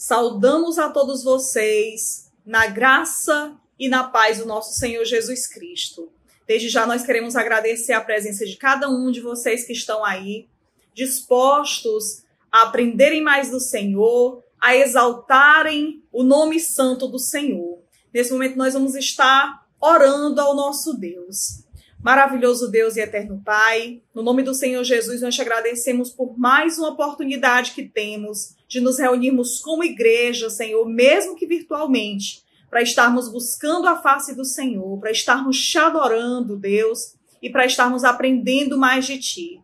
Saudamos a todos vocês na graça e na paz do nosso Senhor Jesus Cristo. Desde já nós queremos agradecer a presença de cada um de vocês que estão aí, dispostos a aprenderem mais do Senhor, a exaltarem o nome santo do Senhor. Nesse momento nós vamos estar orando ao nosso Deus. Maravilhoso Deus e eterno Pai, no nome do Senhor Jesus, nós te agradecemos por mais uma oportunidade que temos de nos reunirmos como igreja, Senhor, mesmo que virtualmente, para estarmos buscando a face do Senhor, para estarmos te adorando, Deus, e para estarmos aprendendo mais de Ti.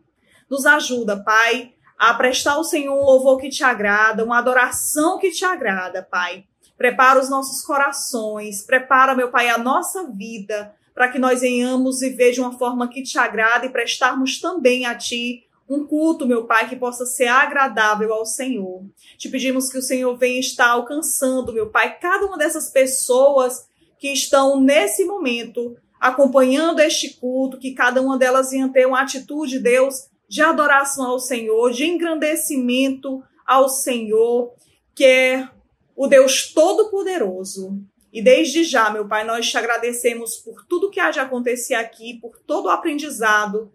Nos ajuda, Pai, a prestar ao Senhor um louvor que te agrada, uma adoração que te agrada, Pai. Prepara os nossos corações, prepara, meu Pai, a nossa vida, para que nós venhamos viver de uma forma que te agrada e prestarmos também a Ti um culto, meu Pai, que possa ser agradável ao Senhor. Te pedimos que o Senhor venha estar alcançando, meu Pai, cada uma dessas pessoas que estão nesse momento acompanhando este culto, que cada uma delas venha ter uma atitude, Deus, de adoração ao Senhor, de engrandecimento ao Senhor, que é o Deus Todo-Poderoso. E desde já, meu Pai, nós te agradecemos por tudo que há de acontecer aqui, por todo o aprendizado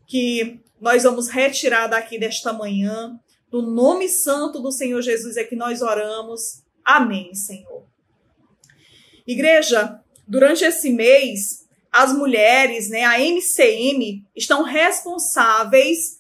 que nós vamos retirar daqui desta manhã. No nome santo do Senhor Jesus é que nós oramos. Amém, Senhor. Igreja, durante esse mês, as mulheres, a MCM, estão responsáveis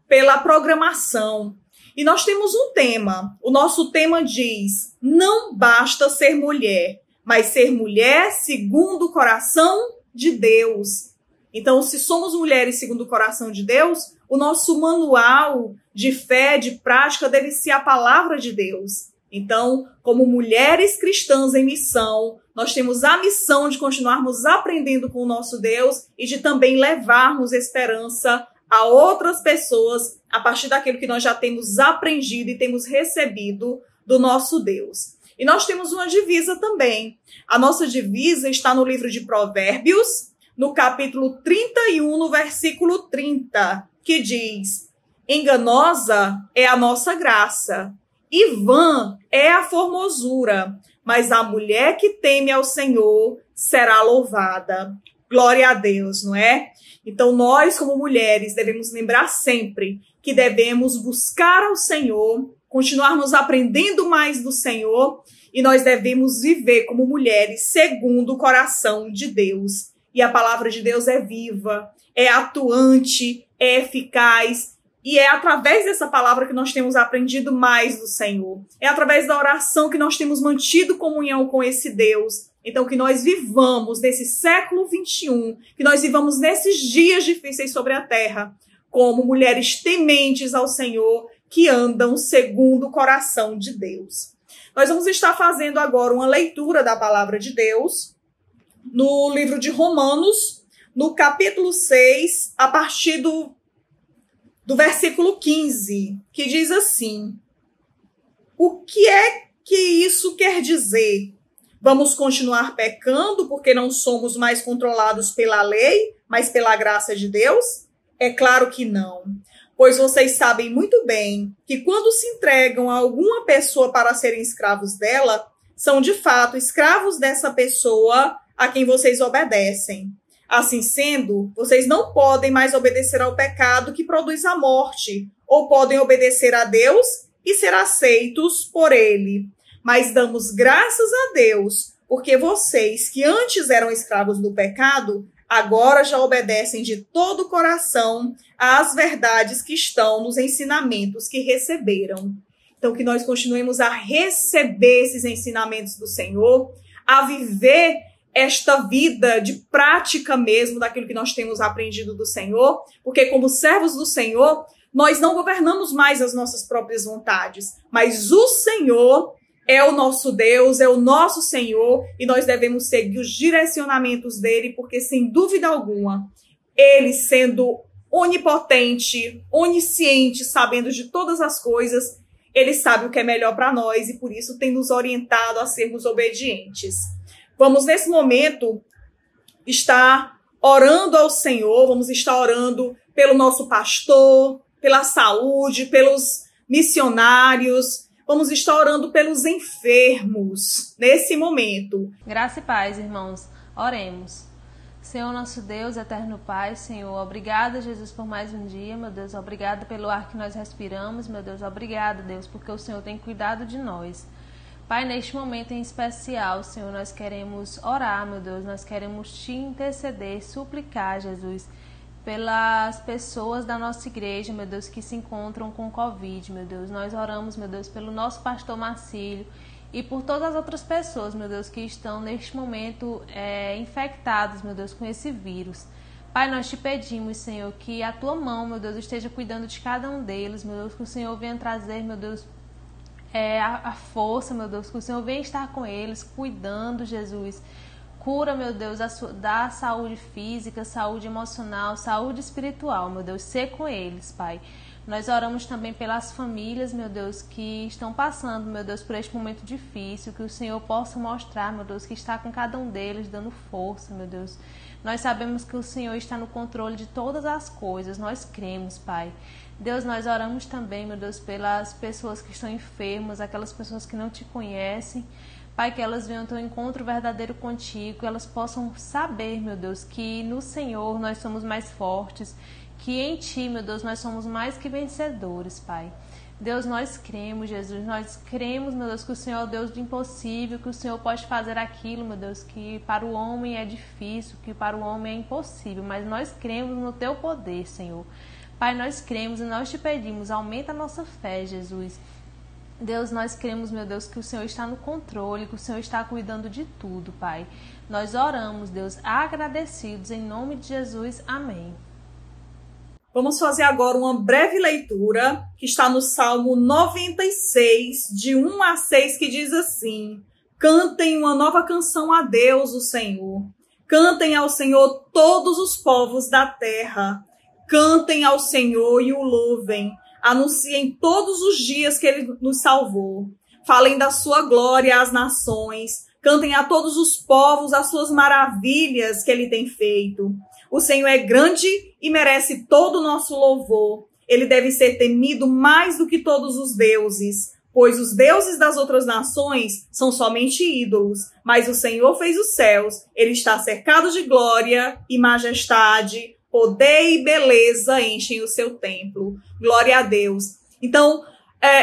pela programação. E nós temos um tema. O nosso tema diz: não basta ser mulher, mas ser mulher segundo o coração de Deus. Então, se somos mulheres segundo o coração de Deus, o nosso manual de fé, de prática, deve ser a palavra de Deus. Então, como mulheres cristãs em missão, nós temos a missão de continuarmos aprendendo com o nosso Deus e de também levarmos esperança a outras pessoas a partir daquilo que nós já temos aprendido e temos recebido do nosso Deus. E nós temos uma divisa também. A nossa divisa está no livro de Provérbios, no capítulo 31, no versículo 30, que diz: enganosa é a nossa graça, e vã é a formosura, mas a mulher que teme ao Senhor será louvada. Glória a Deus, não é? Então nós, como mulheres, devemos lembrar sempre que devemos buscar ao Senhor, continuarmos aprendendo mais do Senhor, e nós devemos viver como mulheres segundo o coração de Deus. E a palavra de Deus é viva, é atuante, é eficaz, e é através dessa palavra que nós temos aprendido mais do Senhor. É através da oração que nós temos mantido comunhão com esse Deus. Então, que nós vivamos nesse século 21, que nós vivamos nesses dias difíceis sobre a terra, como mulheres tementes ao Senhor, que andam segundo o coração de Deus. Nós vamos estar fazendo agora uma leitura da palavra de Deus no livro de Romanos, no capítulo 6, a partir do versículo 15, que diz assim: o que é que isso quer dizer? Vamos continuar pecando porque não somos mais controlados pela lei, mas pela graça de Deus? É claro que não. Pois vocês sabem muito bem que quando se entregam a alguma pessoa para serem escravos dela, são de fato escravos dessa pessoa a quem vocês obedecem. Assim sendo, vocês não podem mais obedecer ao pecado que produz a morte, ou podem obedecer a Deus e ser aceitos por Ele. Mas damos graças a Deus, porque vocês que antes eram escravos do pecado, agora já obedecem de todo o coração às verdades que estão nos ensinamentos que receberam. Então, que nós continuemos a receber esses ensinamentos do Senhor, a viver esta vida de prática mesmo daquilo que nós temos aprendido do Senhor, porque como servos do Senhor, nós não governamos mais as nossas próprias vontades, mas o Senhor é o nosso Deus, é o nosso Senhor, e nós devemos seguir os direcionamentos dele, porque sem dúvida alguma, ele sendo onipotente, onisciente, sabendo de todas as coisas, ele sabe o que é melhor para nós e por isso tem nos orientado a sermos obedientes. Vamos, nesse momento, estar orando ao Senhor, vamos estar orando pelo nosso pastor, pela saúde, pelos missionários. vamos estar orando pelos enfermos nesse momento. Graça e paz, irmãos. Oremos. Senhor nosso Deus, eterno Pai, Senhor, obrigada, Jesus, por mais um dia, meu Deus, obrigada pelo ar que nós respiramos, meu Deus, obrigada, Deus, porque o Senhor tem cuidado de nós. Pai, neste momento em especial, Senhor, nós queremos orar, meu Deus, nós queremos Te interceder, suplicar, Jesus, pelas pessoas da nossa igreja, meu Deus, que se encontram com Covid, meu Deus. Nós oramos, meu Deus, pelo nosso pastor Marcílio e por todas as outras pessoas, meu Deus, que estão neste momento infectadas, meu Deus, com esse vírus. Pai, nós Te pedimos, Senhor, que a Tua mão, meu Deus, esteja cuidando de cada um deles, meu Deus, que o Senhor venha trazer, meu Deus, a força, meu Deus, que o Senhor venha estar com eles, cuidando, Jesus. Cura, meu Deus, da saúde física, saúde emocional, saúde espiritual, meu Deus, ser com eles, Pai. Nós oramos também pelas famílias, meu Deus, que estão passando, meu Deus, por este momento difícil, que o Senhor possa mostrar, meu Deus, que está com cada um deles, dando força, meu Deus. Nós sabemos que o Senhor está no controle de todas as coisas, nós cremos, Pai. Deus, nós oramos também, meu Deus, pelas pessoas que estão enfermas, aquelas pessoas que não Te conhecem, Pai, que elas venham ter um encontro verdadeiro contigo, que elas possam saber, meu Deus, que no Senhor nós somos mais fortes, que em Ti, meu Deus, nós somos mais que vencedores, Pai. Deus, nós cremos, Jesus, nós cremos, meu Deus, que o Senhor é o Deus do impossível, que o Senhor pode fazer aquilo, meu Deus, que para o homem é difícil, que para o homem é impossível, mas nós cremos no Teu poder, Senhor. Pai, nós cremos e nós Te pedimos, aumenta a nossa fé, Jesus. Deus, nós cremos, meu Deus, que o Senhor está no controle, que o Senhor está cuidando de tudo, Pai. Nós oramos, Deus, agradecidos, em nome de Jesus. Amém. Vamos fazer agora uma breve leitura que está no Salmo 96, de 1 a 6, que diz assim: Cantem uma nova canção a Deus, o Senhor. Cantem ao Senhor todos os povos da terra. Cantem ao Senhor e o louvem. Anunciem todos os dias que Ele nos salvou. Falem da sua glória às nações. Cantem a todos os povos as suas maravilhas que Ele tem feito. O Senhor é grande e merece todo o nosso louvor. Ele deve ser temido mais do que todos os deuses, pois os deuses das outras nações são somente ídolos. Mas o Senhor fez os céus. Ele está cercado de glória e majestade. Poder e beleza enchem o seu templo. Glória a Deus. Então,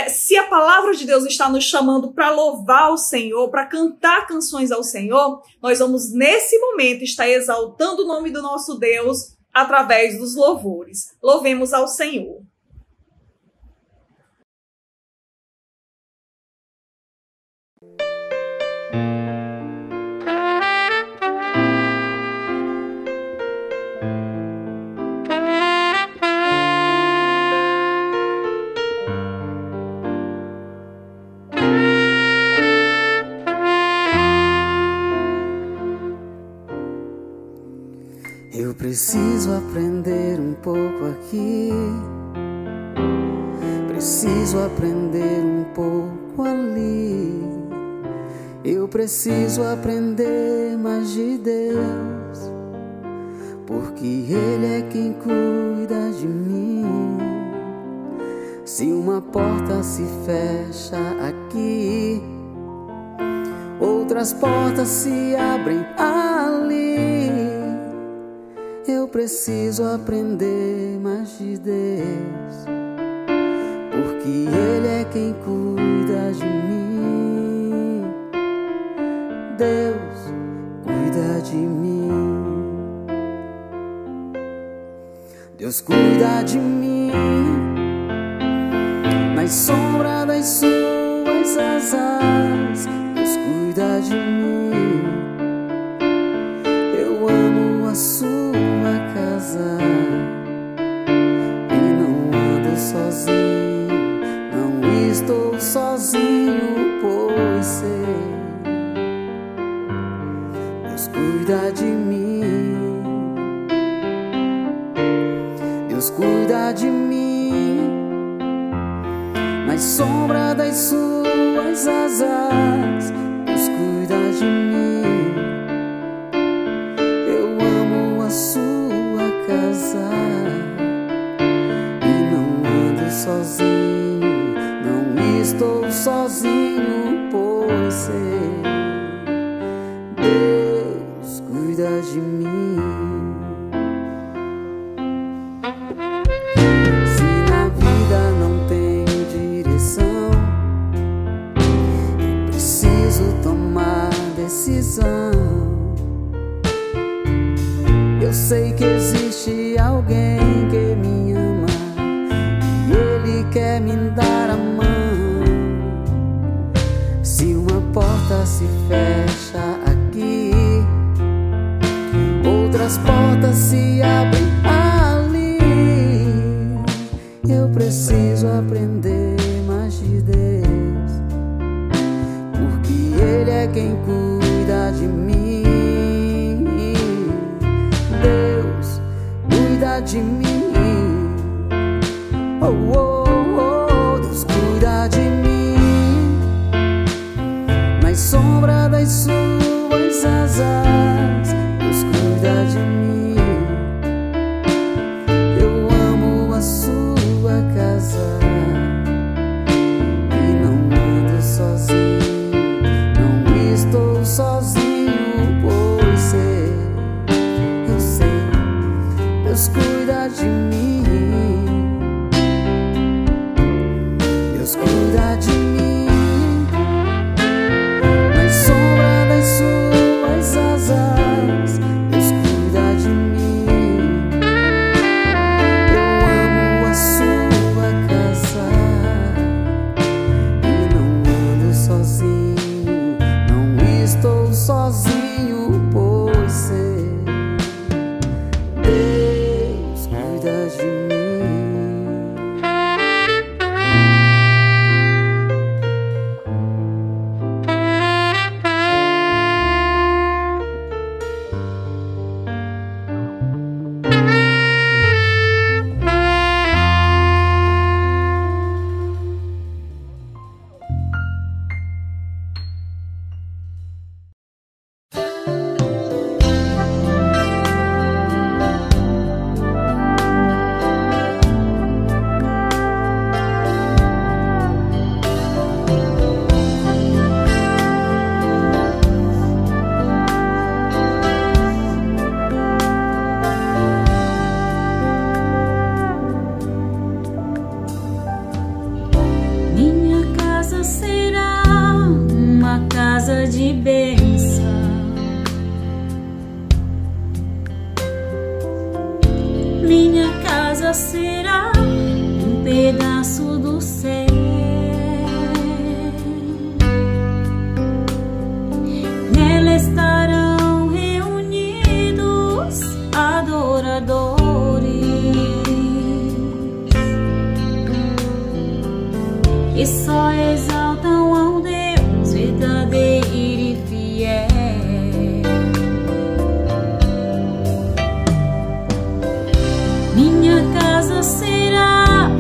se a palavra de Deus está nos chamando para louvar o Senhor, para cantar canções ao Senhor, nós vamos, nesse momento, estar exaltando o nome do nosso Deus através dos louvores. Louvemos ao Senhor. Eu preciso aprender um pouco aqui, preciso aprender um pouco ali. Eu preciso aprender mais de Deus, porque Ele é quem cuida de mim. Se uma porta se fecha aqui, outras portas se abrem ali. Eu preciso aprender mais de Deus, porque Ele é quem cuida de mim. Deus cuida de mim. Deus cuida de mim nas sombras das suas asas. Deus cuida de mim. Eu amo a sua casa e não ando sozinho, não estou sozinho, pois sei, Deus cuida de mim. Deus cuida de mim nas sombras das suas asas. Deus cuida de mim. Sua casa e não ando sozinho, não estou sozinho. sozinho, pois sei, Deus cuida de mim. Se na vida não tem direção, eu preciso tomar decisão. Eu sei que existe alguém que me ama e Ele quer me dar a mão. Se uma porta se fecha aqui, outras portas se abrem ali. Eu preciso aprender mais de Deus, porque Ele é quem cuida de mim. Deus cuida de mim. Oh, oh, oh, Deus cuida de mim. Nas sombras das suas asas, Deus cuida de mim. Eu amo a sua casa e não ando sozinho, não estou sozinho, pois sei, eu sei, Deus cuida de mim. Deus cuida de mim. Nas sombras das suas asas, Deus cuida de mim. Eu amo a sua casa e não ando sozinho, não estou sozinho, pois sei, Deus cuida de mim. Minha casa será uma casa de bênção. Minha casa será um pedaço do céu. Nela estarão reunidos adoradores que só exaltam ao Deus verdadeiro e fiel. Minha casa será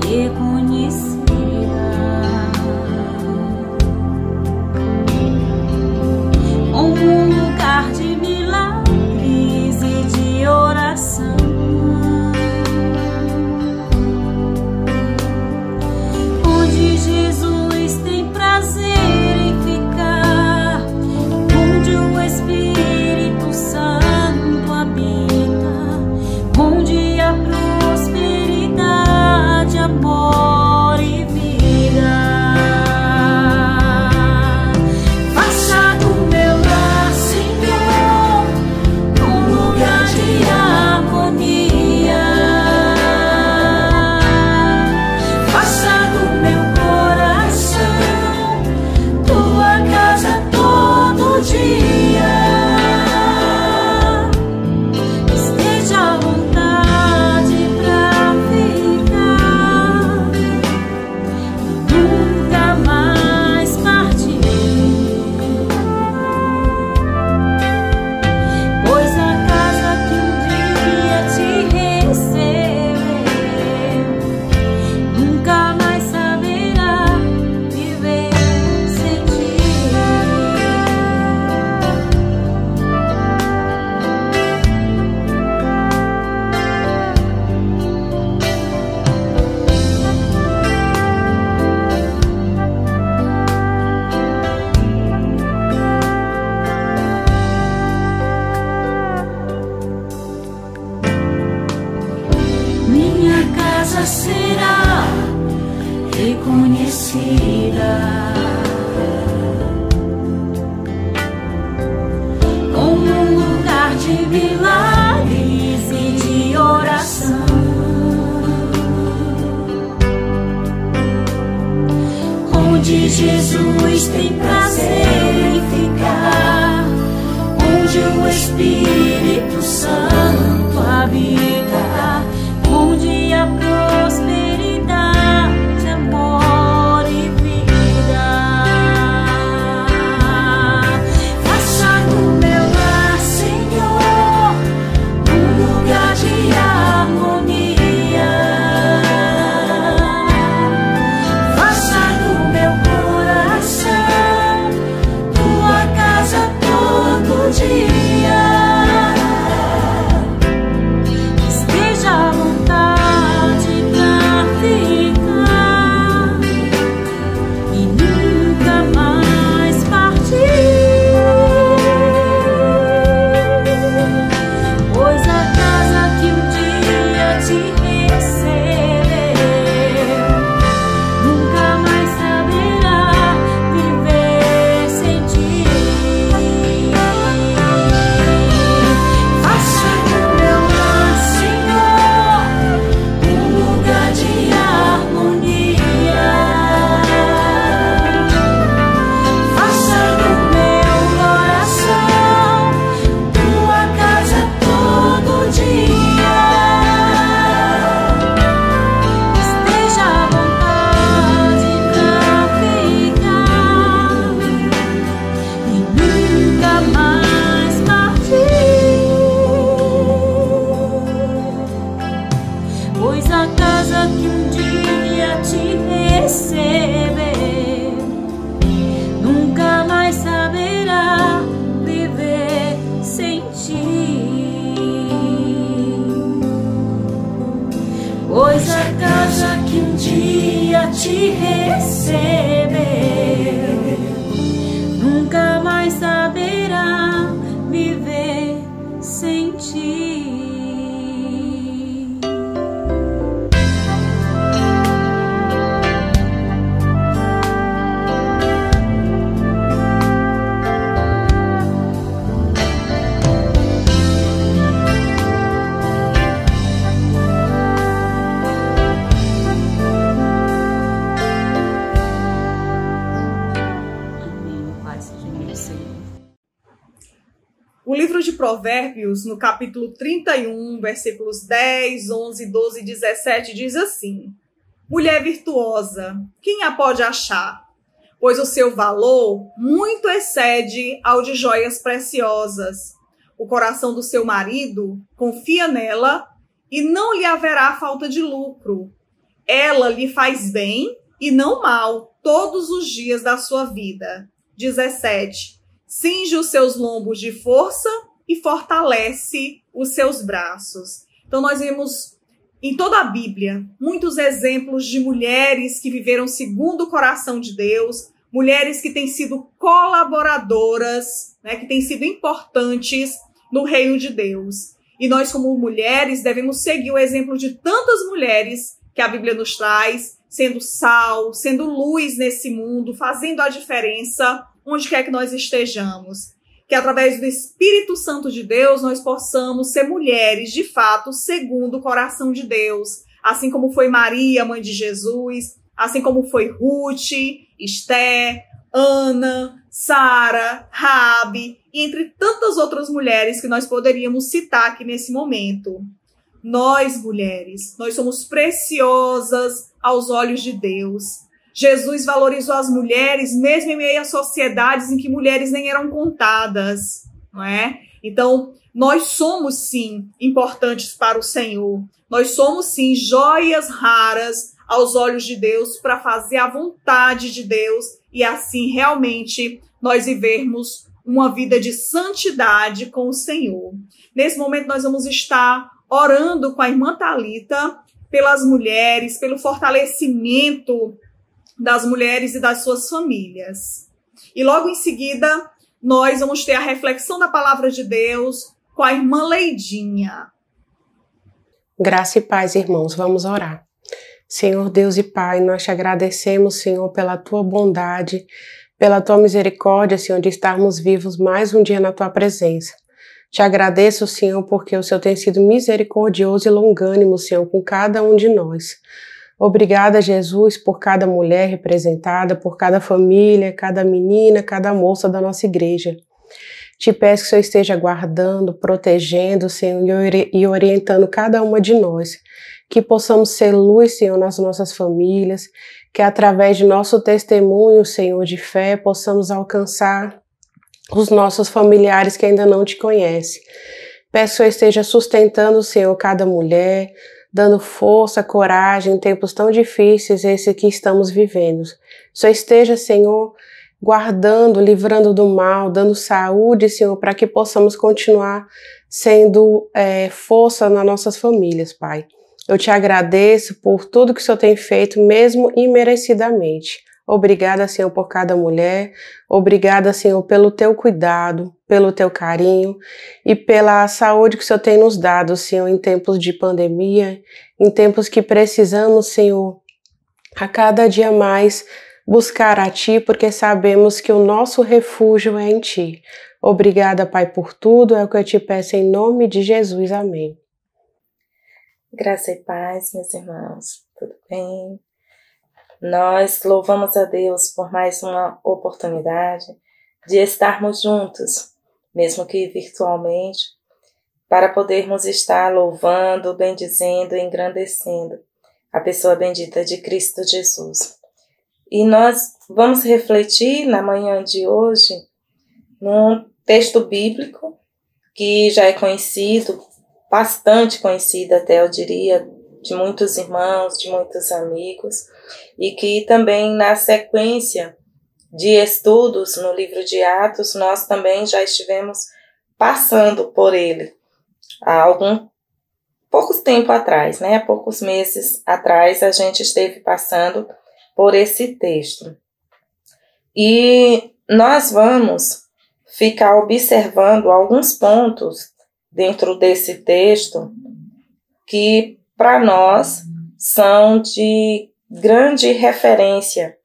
reconhecida como um lugar de milagres e de oração, onde Jesus fortalecida. Como um lugar de milagres e de oração, onde Jesus tem prazer em ficar, onde o Espírito Santo habita, onde a prosperidade, amor e vida. Faça do meu lar, Senhor, um lugar de harmonia. Faça do meu coração tua casa todo dia. Esteja à vontade pra ficar e nunca mais partir, pois a casa que um dia te recebeu nunca mais saberá viver sem ti. Faça do meu lar, Senhor, um lugar de harmonia. Faça do meu coração tua casa todo dia. Esteja à vontade pra ficar e nunca mais partir, pois a casa que um dia te recebeu nunca mais saberá viver sem ti. Pois a casa que um dia te recebeu nunca mais saberá viver sem ti. Amém. Pai, seja em você. O livro de Provérbios, no capítulo 31, versículos 10, 11, 12 e 17, diz assim: Mulher virtuosa, quem a pode achar? Pois o seu valor muito excede ao de joias preciosas. O coração do seu marido confia nela e não lhe haverá falta de lucro. Ela lhe faz bem e não mal todos os dias da sua vida. 17. Cinge os seus lombos de força e fortalece os seus braços. Então nós vemos em toda a Bíblia muitos exemplos de mulheres que viveram segundo o coração de Deus, mulheres que têm sido colaboradoras, né, que têm sido importantes no reino de Deus. E nós, como mulheres, devemos seguir o exemplo de tantas mulheres que a Bíblia nos traz, sendo sal, sendo luz nesse mundo, fazendo a diferença onde quer que nós estejamos. Que através do Espírito Santo de Deus nós possamos ser mulheres, de fato, segundo o coração de Deus. Assim como foi Maria, mãe de Jesus, assim como foi Ruth, Esté, Ana, Sara, Raabe, e entre tantas outras mulheres que nós poderíamos citar aqui nesse momento. Nós, mulheres, nós somos preciosas aos olhos de Deus. Jesus valorizou as mulheres, mesmo em meio a sociedades em que mulheres nem eram contadas, não é? Então, nós somos, sim, importantes para o Senhor. Nós somos, sim, joias raras aos olhos de Deus para fazer a vontade de Deus e, assim, realmente, nós vivermos uma vida de santidade com o Senhor. Nesse momento, nós vamos estar orando com a irmã Thalita pelas mulheres, pelo fortalecimento das mulheres e das suas famílias. E logo em seguida, nós vamos ter a reflexão da palavra de Deus com a irmã Leidinha. Graça e paz, irmãos, vamos orar. Senhor Deus e Pai, nós te agradecemos, Senhor, pela tua bondade, pela tua misericórdia, Senhor, de estarmos vivos mais um dia na tua presença. Te agradeço, Senhor, porque o Senhor tem sido misericordioso e longânimo, Senhor, com cada um de nós. Obrigada, Jesus, por cada mulher representada, por cada família, cada menina, cada moça da nossa igreja. Te peço que o Senhor esteja guardando, protegendo, Senhor, e orientando cada uma de nós. Que possamos ser luz, Senhor, nas nossas famílias, que através de nosso testemunho, Senhor, de fé, possamos alcançar os nossos familiares que ainda não te conhecem. Peço que o Senhor esteja sustentando, Senhor, cada mulher, dando força, coragem em tempos tão difíceis esse que estamos vivendo. O Senhor esteja, Senhor, guardando, livrando do mal, dando saúde, Senhor, para que possamos continuar sendo força nas nossas famílias, Pai. Eu te agradeço por tudo que o Senhor tem feito, mesmo imerecidamente. Obrigada, Senhor, por cada mulher. Obrigada, Senhor, pelo teu cuidado, pelo teu carinho e pela saúde que o Senhor tem nos dado, Senhor, em tempos de pandemia, em tempos que precisamos, Senhor, a cada dia mais buscar a Ti, porque sabemos que o nosso refúgio é em Ti. Obrigada, Pai, por tudo. É o que eu te peço em nome de Jesus. Amém. Graça e paz, meus irmãos. Tudo bem? Nós louvamos a Deus por mais uma oportunidade de estarmos juntos, mesmo que virtualmente, para podermos estar louvando, bendizendo e engrandecendo a pessoa bendita de Cristo Jesus. E nós vamos refletir na manhã de hoje num texto bíblico que já é conhecido, bastante conhecido até, eu diria, de muitos irmãos, de muitos amigos, e que também na sequência de estudos no livro de Atos, nós também já estivemos passando por ele há poucos tempo atrás, né? Há poucos meses atrás a gente esteve passando por esse texto. E nós vamos ficar observando alguns pontos dentro desse texto que para nós são de grande referência,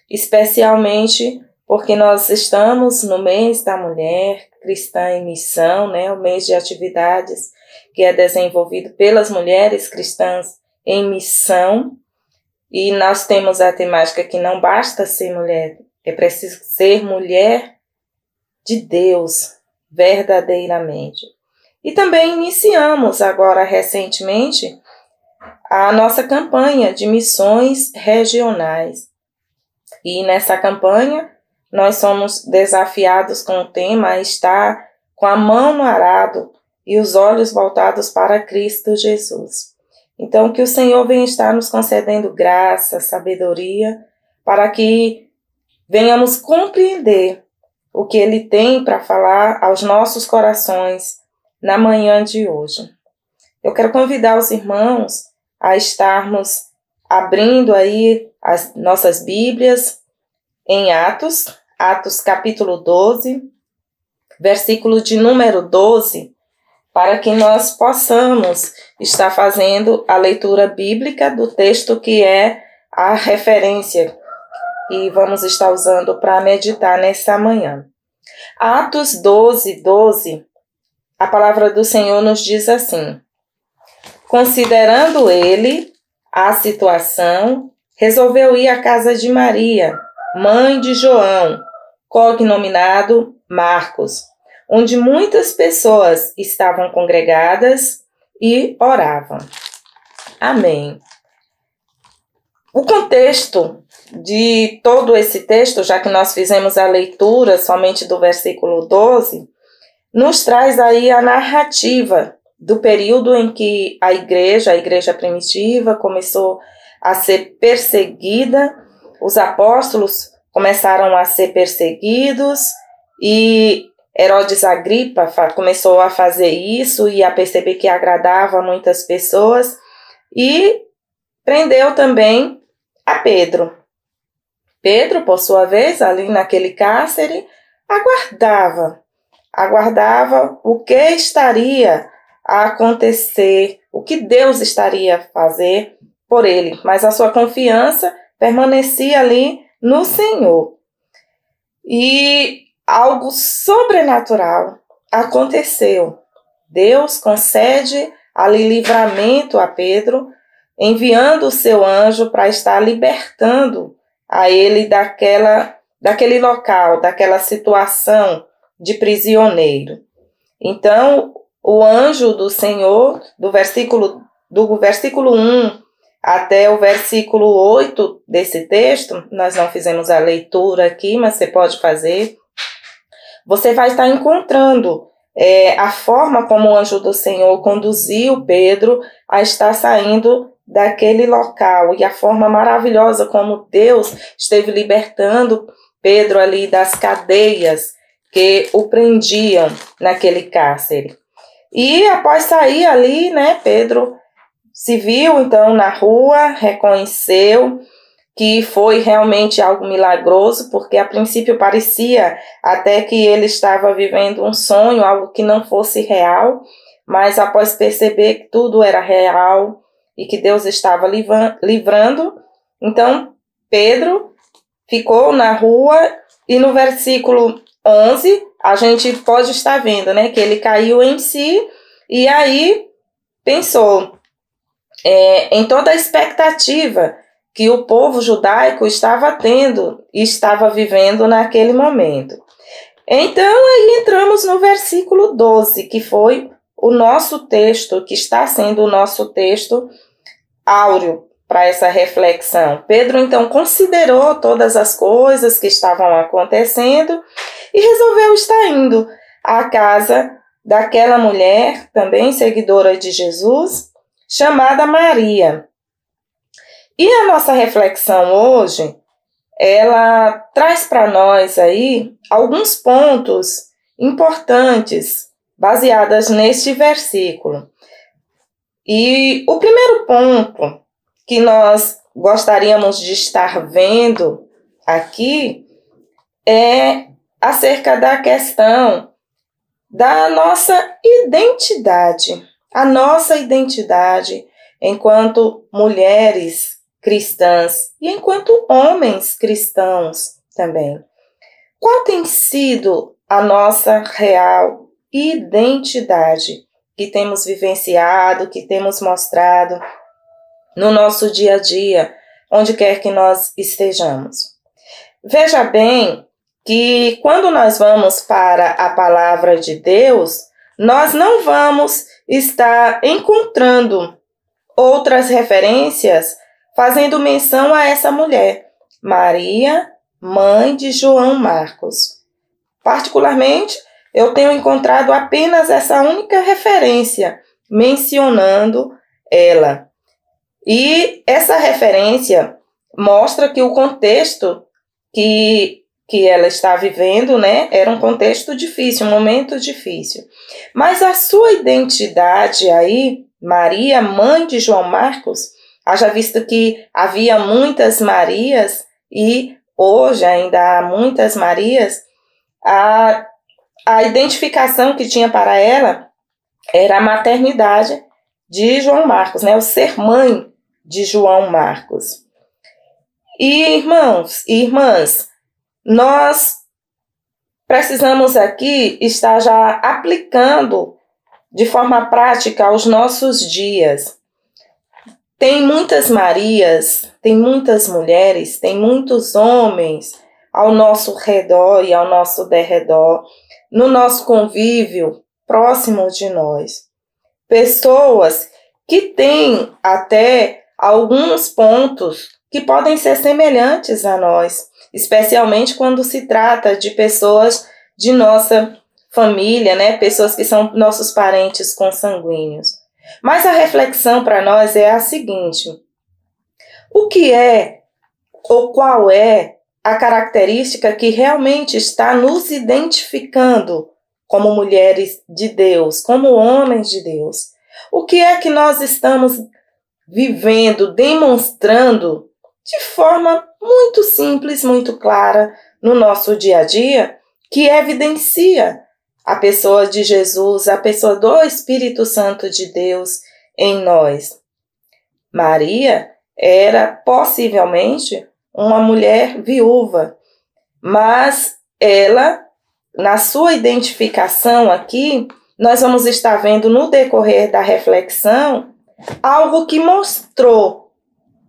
especialmente porque nós estamos no mês da mulher cristã em missão, né? O mês de atividades que é desenvolvido pelas mulheres cristãs em missão, e nós temos a temática que não basta ser mulher, é preciso ser mulher de Deus, verdadeiramente. E também iniciamos agora recentemente a nossa campanha de missões regionais. E nessa campanha nós somos desafiados com o tema a estar com a mão no arado e os olhos voltados para Cristo Jesus. Então que o Senhor venha estar nos concedendo graça, sabedoria, para que venhamos compreender o que Ele tem para falar aos nossos corações na manhã de hoje. Eu quero convidar os irmãos a estarmos abrindo aí as nossas Bíblias em Atos capítulo 12, versículo de número 12, para que nós possamos estar fazendo a leitura bíblica do texto que é a referência e vamos estar usando para meditar nessa manhã. Atos 12, 12, a palavra do Senhor nos diz assim: considerando ele a situação, resolveu ir à casa de Maria, mãe de João, cognominado Marcos, onde muitas pessoas estavam congregadas e oravam. Amém. O contexto de todo esse texto, já que nós fizemos a leitura somente do versículo 12, nos traz aí a narrativa do período em que a igreja primitiva, começou a ser perseguida, os apóstolos começaram a ser perseguidos e Herodes Agripa começou a fazer isso e a perceber que agradava a muitas pessoas e prendeu também a Pedro. Pedro, por sua vez, ali naquele cárcere, aguardava o que estaria a acontecer, o que Deus estaria a fazer por ele, mas a sua confiança permanecia ali no Senhor. E algo sobrenatural aconteceu. Deus concede ali livramento a Pedro, enviando o seu anjo para estar libertando a ele daquele local, daquela situação de prisioneiro. Então, o anjo do Senhor, do versículo 1 até o versículo 8 desse texto, nós não fizemos a leitura aqui, mas você pode fazer. Você vai estar encontrando a forma como o anjo do Senhor conduziu Pedro a estar saindo daquele local e a forma maravilhosa como Deus esteve libertando Pedro ali das cadeias que o prendiam naquele cárcere. E após sair ali, né, Pedro se viu então na rua, reconheceu que foi realmente algo milagroso, porque a princípio parecia até que ele estava vivendo um sonho, algo que não fosse real, mas após perceber que tudo era real e que Deus estava livrando, então Pedro ficou na rua e no versículo 11 a gente pode estar vendo, né, que ele caiu em si e aí pensou em toda a expectativa que o povo judaico estava tendo e estava vivendo naquele momento. Então, aí entramos no versículo 12, que foi o nosso texto, que está sendo o nosso texto áureo para essa reflexão. Pedro, então, considerou todas as coisas que estavam acontecendo e resolveu estar indo à casa daquela mulher, também seguidora de Jesus, chamada Maria. E a nossa reflexão hoje, ela traz para nós aí alguns pontos importantes baseados neste versículo. E o primeiro ponto que nós gostaríamos de estar vendo aqui é acerca da questão da nossa identidade. A nossa identidade enquanto mulheres cristãs e enquanto homens cristãos também. Qual tem sido a nossa real identidade que temos vivenciado, que temos mostrado no nosso dia a dia, onde quer que nós estejamos? Veja bem que quando nós vamos para a palavra de Deus, nós não vamos estar encontrando outras referências fazendo menção a essa mulher, Maria, mãe de João Marcos. Particularmente, eu tenho encontrado apenas essa única referência mencionando ela. E essa referência mostra que o contexto que ela está vivendo, né, era um contexto difícil, um momento difícil. Mas a sua identidade aí, Maria, mãe de João Marcos, haja visto que havia muitas Marias e hoje ainda há muitas Marias, a identificação que tinha para ela era a maternidade de João Marcos, né, o ser mãe de João Marcos. E irmãos e irmãs, nós precisamos aqui estar já aplicando de forma prática aos nossos dias. Tem muitas Marias, tem muitas mulheres, tem muitos homens ao nosso redor e ao nosso derredor, no nosso convívio próximo de nós. Pessoas que têm até alguns pontos que podem ser semelhantes a nós, especialmente quando se trata de pessoas de nossa família, né? Pessoas que são nossos parentes consanguíneos. Mas a reflexão para nós é a seguinte: o que é ou qual é a característica que realmente está nos identificando como mulheres de Deus, como homens de Deus? O que é que nós estamos vivendo, demonstrando de forma muito simples, muito clara no nosso dia a dia, que evidencia a pessoa de Jesus, a pessoa do Espírito Santo de Deus em nós? Maria, era possivelmente uma mulher viúva, mas ela, na sua identificação aqui, nós vamos estar vendo no decorrer da reflexão algo que mostrou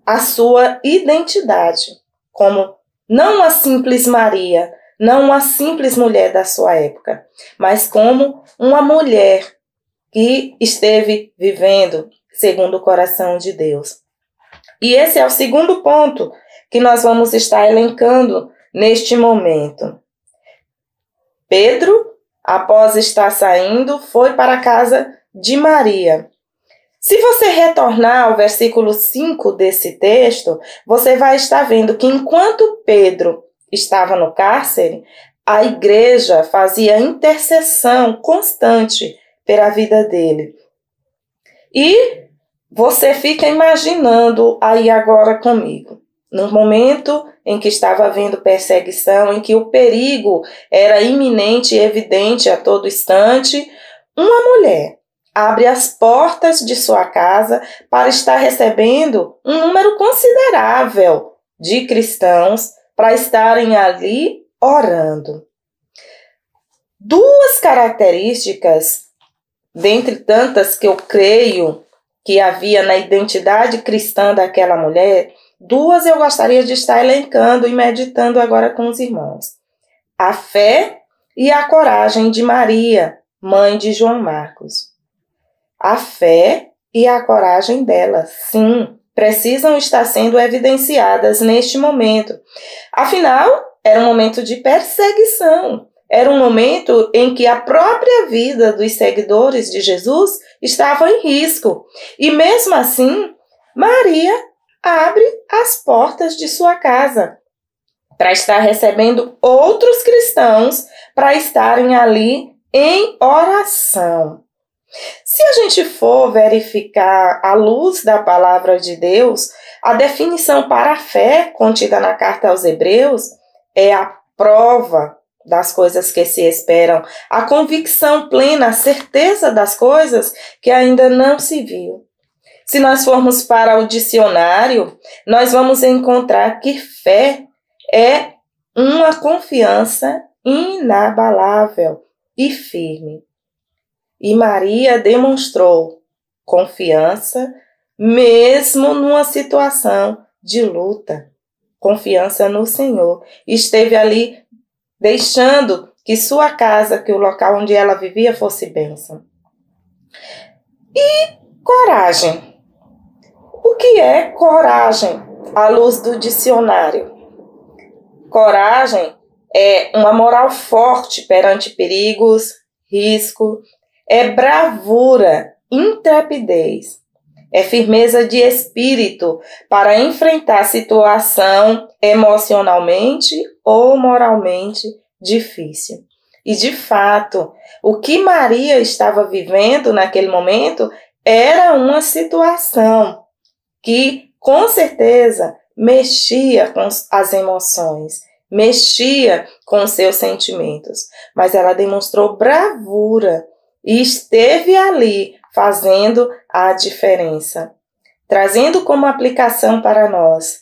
a sua identidade como não uma simples Maria, não uma simples mulher da sua época, mas como uma mulher que esteve vivendo segundo o coração de Deus. E esse é o segundo ponto que nós vamos estar elencando neste momento. Pedro, após estar saindo, foi para a casa de Maria. Se você retornar ao versículo 5 desse texto, você vai estar vendo que enquanto Pedro estava no cárcere, a igreja fazia intercessão constante pela vida dele. E você fica imaginando aí agora comigo, no momento em que estava havendo perseguição, em que o perigo era iminente e evidente a todo instante, uma mulher abre as portas de sua casa para estar recebendo um número considerável de cristãos para estarem ali orando. Duas características, dentre tantas que eu creio que havia na identidade cristã daquela mulher, duas eu gostaria de estar elencando e meditando agora com os irmãos. A fé e a coragem de Maria, mãe de João Marcos. A fé e a coragem dela, sim, precisam estar sendo evidenciadas neste momento. Afinal, era um momento de perseguição. Era um momento em que a própria vida dos seguidores de Jesus estava em risco. E mesmo assim, Maria abre as portas de sua casa para estar recebendo outros cristãos para estarem ali em oração. Se a gente for verificar à luz da palavra de Deus, a definição para a fé contida na carta aos Hebreus é a prova das coisas que se esperam, a convicção plena, a certeza das coisas que ainda não se viu. Se nós formos para o dicionário, nós vamos encontrar que fé é uma confiança inabalável e firme. E Maria demonstrou confiança mesmo numa situação de luta. Confiança no Senhor. Esteve ali deixando que sua casa, que o local onde ela vivia, fosse bênção. E coragem. O que é coragem à luz do dicionário? Coragem é uma moral forte perante perigos, risco, é bravura, intrepidez, é firmeza de espírito para enfrentar situação emocionalmente ou moralmente difícil. E de fato, o que Maria estava vivendo naquele momento era uma situação que, com certeza, mexia com as emoções, mexia com os seus sentimentos, mas ela demonstrou bravura e esteve ali fazendo a diferença, trazendo como aplicação para nós.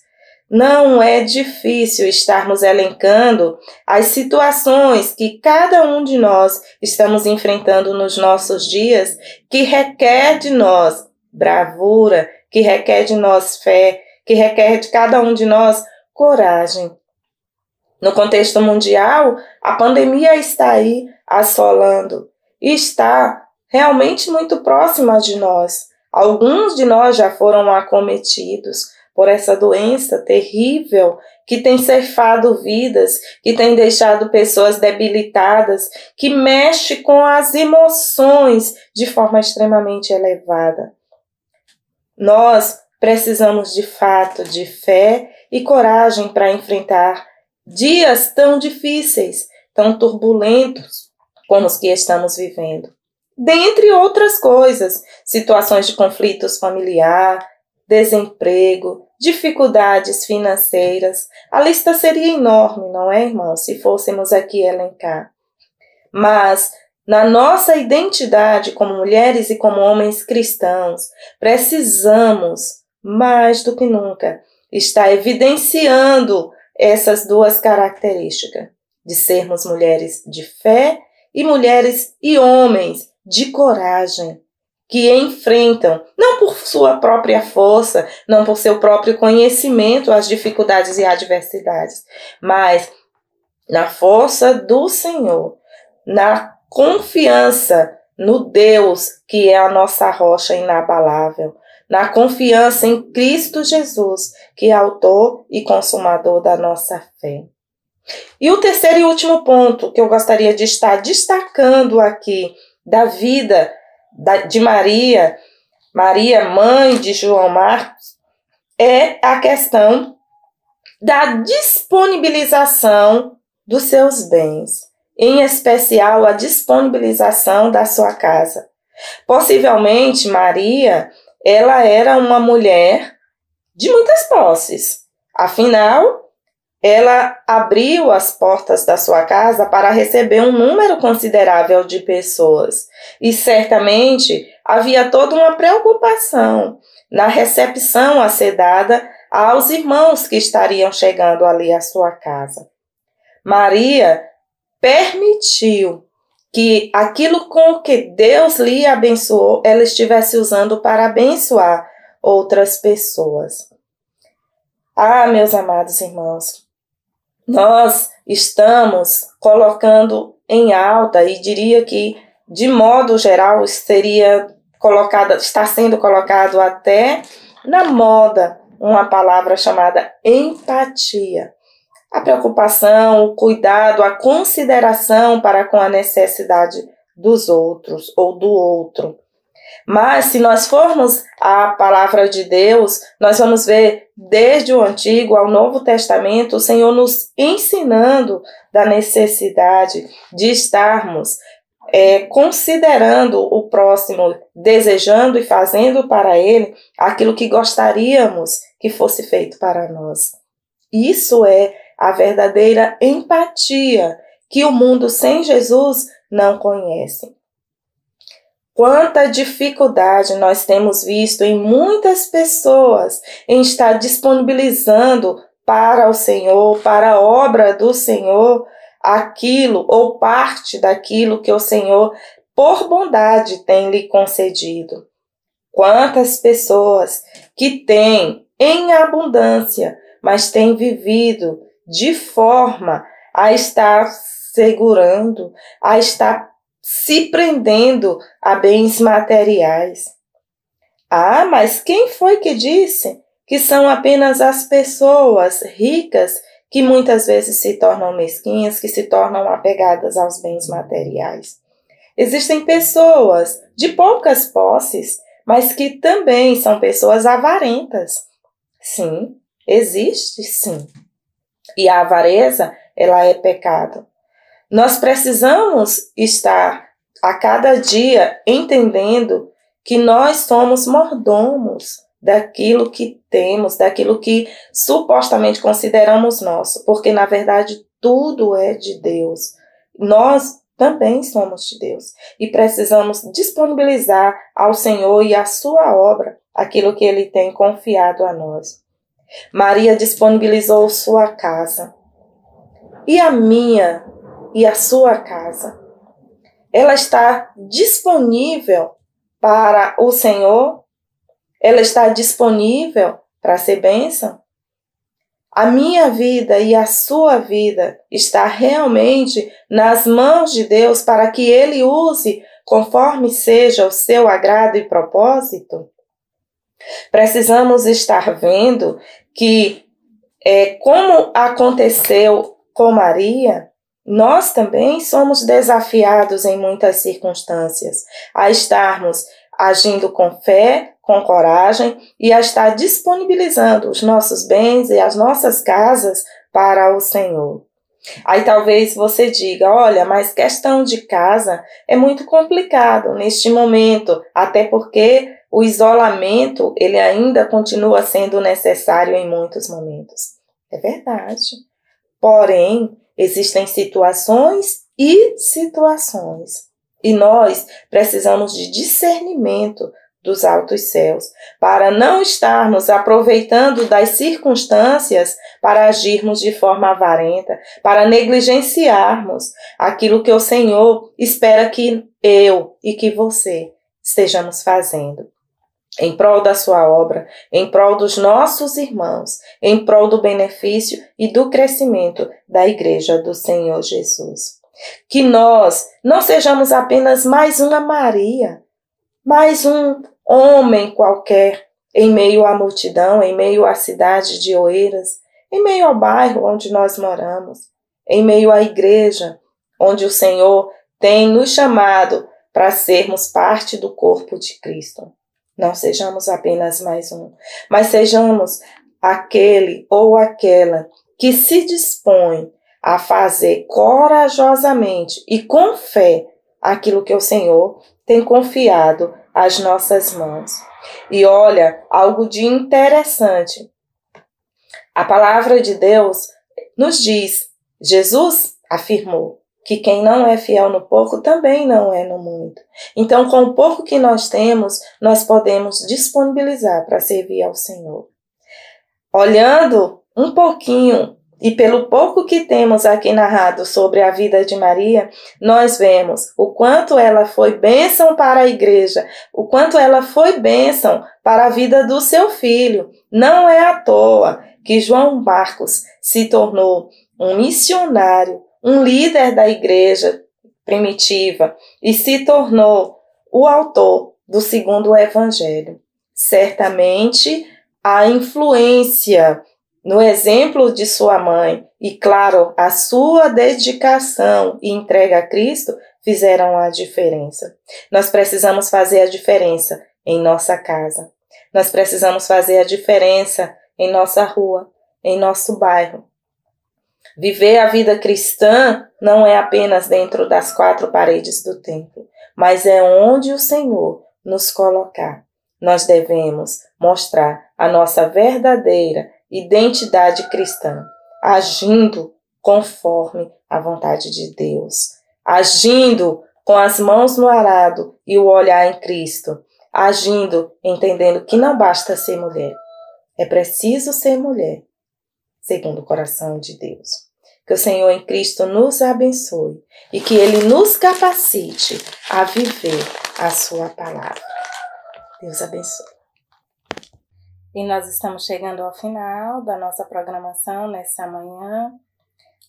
Não é difícil estarmos elencando as situações que cada um de nós estamos enfrentando nos nossos dias, que requer de nós bravura, que requer de nós fé, que requer de cada um de nós coragem. No contexto mundial, a pandemia está aí assolando e está realmente muito próxima de nós. Alguns de nós já foram acometidos por essa doença terrível que tem ceifado vidas, que tem deixado pessoas debilitadas, que mexe com as emoções de forma extremamente elevada. Nós precisamos de fato de fé e coragem para enfrentar dias tão difíceis, tão turbulentos como os que estamos vivendo. Dentre outras coisas, situações de conflitos familiares, desemprego, dificuldades financeiras. A lista seria enorme, não é, irmão, se fôssemos aqui elencar. Mas, na nossa identidade como mulheres e como homens cristãos, precisamos mais do que nunca, está evidenciando essas duas características, de sermos mulheres de fé e mulheres e homens de coragem, que enfrentam, não por sua própria força, não por seu próprio conhecimento, as dificuldades e adversidades, mas na força do Senhor, na confiança no Deus que é a nossa rocha inabalável, na confiança em Cristo Jesus, que é autor e consumador da nossa fé. E o terceiro e último ponto que eu gostaria de estar destacando aqui da vida de Maria, mãe de João Marcos, é a questão da disponibilização dos seus bens, em especial a disponibilização da sua casa. Possivelmente, Maria, ela era uma mulher de muitas posses. Afinal, ela abriu as portas da sua casa para receber um número considerável de pessoas. E certamente havia toda uma preocupação na recepção a ser dada aos irmãos que estariam chegando ali à sua casa. Maria permitiu que aquilo com que Deus lhe abençoou, ela estivesse usando para abençoar outras pessoas. Ah, meus amados irmãos, nós estamos colocando em alta, e diria que, de modo geral, está sendo colocado até na moda, uma palavra chamada empatia. A preocupação, o cuidado, a consideração para com a necessidade dos outros ou do outro. Mas se nós formos à palavra de Deus, nós vamos ver desde o Antigo ao Novo Testamento o Senhor nos ensinando da necessidade de estarmos considerando o próximo, desejando e fazendo para ele aquilo que gostaríamos que fosse feito para nós. Isso é a verdadeira empatia que o mundo sem Jesus não conhece. Quanta dificuldade nós temos visto em muitas pessoas em estar disponibilizando para o Senhor, para a obra do Senhor, aquilo ou parte daquilo que o Senhor, por bondade, tem lhe concedido. Quantas pessoas que têm em abundância, mas têm vivido de forma a estar segurando, a estar se prendendo a bens materiais. Ah, mas quem foi que disse que são apenas as pessoas ricas que muitas vezes se tornam mesquinhas, que se tornam apegadas aos bens materiais? Existem pessoas de poucas posses, mas que também são pessoas avarentas. Sim, existe sim. E a avareza, ela é pecado. Nós precisamos estar a cada dia entendendo que nós somos mordomos daquilo que temos, daquilo que supostamente consideramos nosso, porque na verdade tudo é de Deus. Nós também somos de Deus e precisamos disponibilizar ao Senhor e à sua obra aquilo que Ele tem confiado a nós. Maria disponibilizou sua casa. E a minha e a sua casa? Ela está disponível para o Senhor? Ela está disponível para ser bênção? A minha vida e a sua vida está realmente nas mãos de Deus para que Ele use conforme seja o seu agrado e propósito? Precisamos estar vendo que, como aconteceu com Maria, nós também somos desafiados em muitas circunstâncias a estarmos agindo com fé, com coragem e a estar disponibilizando os nossos bens e as nossas casas para o Senhor. Aí talvez você diga, olha, mas questão de casa é muito complicado neste momento, até porque o isolamento ele ainda continua sendo necessário em muitos momentos. É verdade. Porém, existem situações e situações. E nós precisamos de discernimento dos altos céus, para não estarmos aproveitando das circunstâncias para agirmos de forma avarenta, para negligenciarmos aquilo que o Senhor espera que eu e que você estejamos fazendo. Em prol da sua obra, em prol dos nossos irmãos, em prol do benefício e do crescimento da Igreja do Senhor Jesus. Que nós não sejamos apenas mais uma Maria, mais um homem qualquer em meio à multidão, em meio à cidade de Oeiras, em meio ao bairro onde nós moramos, em meio à igreja onde o Senhor tem nos chamado para sermos parte do corpo de Cristo. Não sejamos apenas mais um, mas sejamos aquele ou aquela que se dispõe a fazer corajosamente e com fé aquilo que o Senhor tem confiado às nossas mãos. E olha, algo de interessante. A palavra de Deus nos diz, Jesus afirmou, que quem não é fiel no pouco também não é no muito. Então, com o pouco que nós temos, nós podemos disponibilizar para servir ao Senhor. Olhando um pouquinho, e pelo pouco que temos aqui narrado sobre a vida de Maria, nós vemos o quanto ela foi bênção para a igreja, o quanto ela foi bênção para a vida do seu filho. Não é à toa que João Marcos se tornou um missionário, um líder da igreja primitiva e se tornou o autor do segundo evangelho. Certamente, a influência no exemplo de sua mãe e, claro, a sua dedicação e entrega a Cristo fizeram a diferença. Nós precisamos fazer a diferença em nossa casa. Nós precisamos fazer a diferença em nossa rua, em nosso bairro. Viver a vida cristã não é apenas dentro das quatro paredes do templo, mas é onde o Senhor nos colocar. Nós devemos mostrar a nossa verdadeira identidade cristã, agindo conforme a vontade de Deus, agindo com as mãos no arado e o olhar em Cristo, agindo entendendo que não basta ser mulher, é preciso ser mulher, segundo o coração de Deus. Que o Senhor em Cristo nos abençoe e que Ele nos capacite a viver a sua palavra. Deus abençoe. E nós estamos chegando ao final da nossa programação nessa manhã.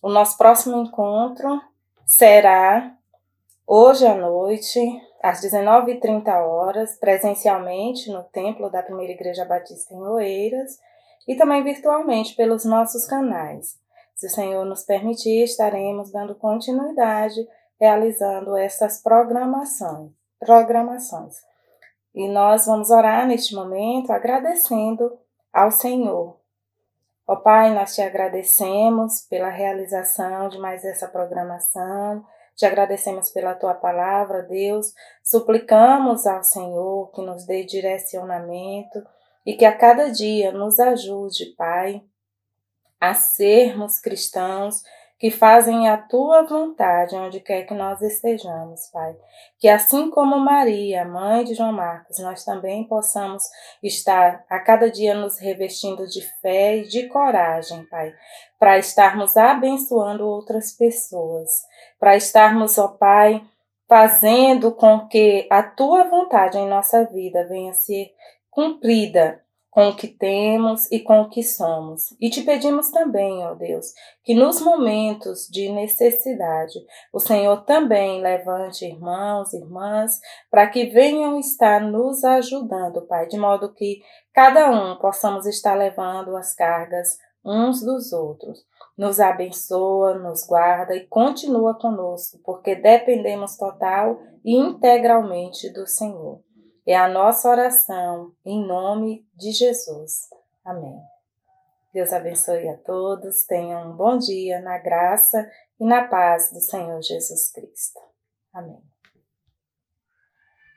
O nosso próximo encontro será hoje à noite, às 19h30, presencialmente no Templo da Primeira Igreja Batista em Oeiras e também virtualmente pelos nossos canais. Se o Senhor nos permitir, estaremos dando continuidade, realizando essas programações. E nós vamos orar neste momento agradecendo ao Senhor. Ó Pai, nós te agradecemos pela realização de mais essa programação, te agradecemos pela tua palavra, Deus. Suplicamos ao Senhor que nos dê direcionamento e que a cada dia nos ajude, Pai, a sermos cristãos que fazem a tua vontade onde quer que nós estejamos, Pai. Que assim como Maria, mãe de João Marcos, nós também possamos estar a cada dia nos revestindo de fé e de coragem, Pai, para estarmos abençoando outras pessoas, para estarmos, ó Pai, fazendo com que a tua vontade em nossa vida venha a ser cumprida com o que temos e com o que somos. E te pedimos também, ó Deus, que nos momentos de necessidade, o Senhor também levante irmãos e irmãs para que venham estar nos ajudando, Pai, de modo que cada um possamos estar levando as cargas uns dos outros. Nos abençoa, nos guarda e continua conosco, porque dependemos total e integralmente do Senhor. É a nossa oração, em nome de Jesus. Amém. Deus abençoe a todos, tenham um bom dia na graça e na paz do Senhor Jesus Cristo. Amém.